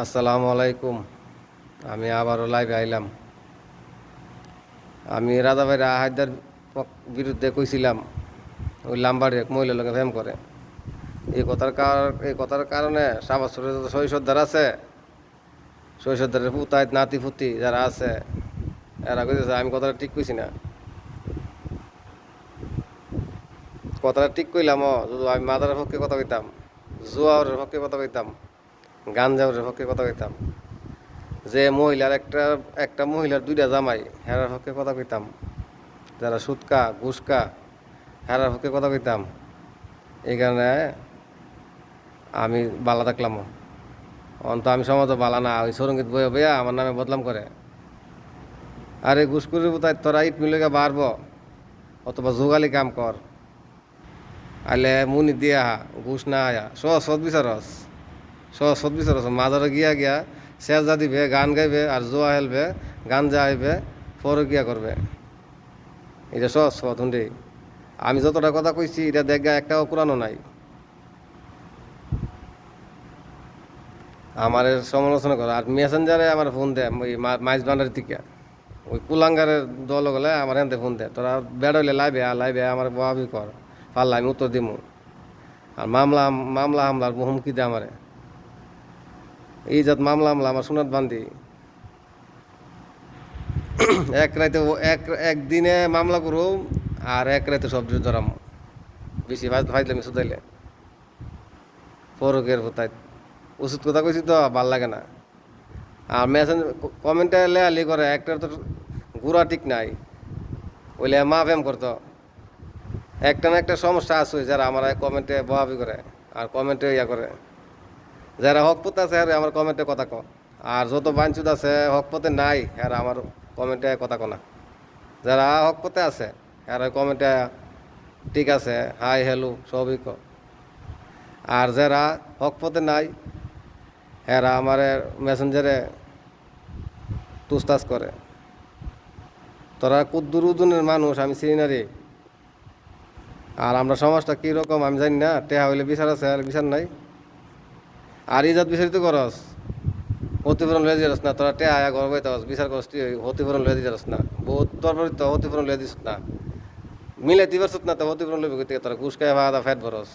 আসসালামু আলাইকুম। আমি আবারও লাইভে আইলাম। আমি রাজাভাই রাহাইদার বিরুদ্ধে কইছিলাম ওই লাম্বারে এক মহিলার লোকে ফেম করে। এই কথার কারণে সাবাসুরের যত শৈশবদার আছে, শৈশবদারের পুতায় নাতি ফুতি যারা আছে, এরা কইতেছে আমি কথাটা ঠিক কইছি না। কথাটা ঠিক কইলাম যদি আমি মাদারের পক্ষে কথা কইতাম, জুয়ারের পক্ষে কথা কইতাম, গাঞ্জাউরের পক্ষে কথা কইতাম, যে মহিলার একটা একটা মহিলার দুইটা জামাই হেরার পক্ষে কথা কইতাম, যারা সুৎকা ঘুষকা হেরার পক্ষে কথা কইতাম। এই কারণে আমি বালা থাকলাম। অন্ত আমি সমাজ বালা না, ওই সরঙ্গীত বইয়া বইয়া আমার নামে বদলাম করে। আরে ঘুষকুরির তাই তোরা ইট মিলেগা বাড়ব, অথবা যোগালি কাম কর, আইলে মুনি দিয়া ঘুষ না আয়া সৎ বিচারস, সৎ বিচারস মাজারে গিয়া গিয়া সেজা দিবে, গান গাইবে, আর জোয়া হেলবে, গাঞ্জা আইবে, পরকিয়া করবে। এটা সৎ হুন্ডি। আমি যতটা কথা কইছি এটা দেখা একটাও পুরানো নাই। আমার সমালোচনা করে আর মেসেঞ্জারে আমার ফোন দেয় ওই মাইজ বান্ডার থেকে, ওই কুলাঙ্গারের দল গলে আমার এনতে ফোন দেয়, তোরা বেড়াইলে লাইবে আমার বহাবি কর, পারলে আমি উত্তর দিমু। আর মামলা হামলার হুমকি দেয় আমারে। এই জাত মামলা হামলা আমার সোনার বান্ধি। এক রাইতে একদিনে মামলা করু, আর এক রাইতে সব ধরাম বেশি ফাইজলামি শুধাইলে পরকের হোতায়। ওষুধ কথা কইছি তো ভাল লাগে না। আর মেসেঞ্জ কমেন্টে লেয়ালি করে একটার তো গুড়া ঠিক নাই, ওইলে মা ফেম করতো। একটা না একটা সমস্যা আছে যারা আমার কমেন্টে বহাবি করে আর কমেন্টে ইয়া করে। যারা হকপথে আছে আর আমার কমেন্টে কথা ক, আর যত বাঞ্চুত আছে হকপথে নাই আর আমার কমেন্টে কথা কনা। যারা হকপথে আছে আর কমেন্টে ঠিক আছে হাই হ্যালো সবই ক। আর যারা হকপথে নাই এরা আমার মেসেঞ্জারে তুস্তাস করে। তোরা কুদ্দুর ওজনের মানুষ আমি চিনি না রে। আর আমরা সমাজটা কীরকম আমি জানি না। টেহা হইলে বিচার আছে আর বিচার নাই। আর ইজাত বিচারিত করস, ক্ষতিপূরণ লয়ে দিস না। তোরা টেহা আয়া ঘর বইতে বিচার করস, তুই ক্ষতিপূরণ লয়ে দিস না। বহুত তোর তো ক্ষতিপূরণ লয়ে দিস না, মিলে দিবস না তো ক্ষতিপূরণ লইবে। তোরা ঘুষ খাই ভাড়া ফ্যাট ভরস।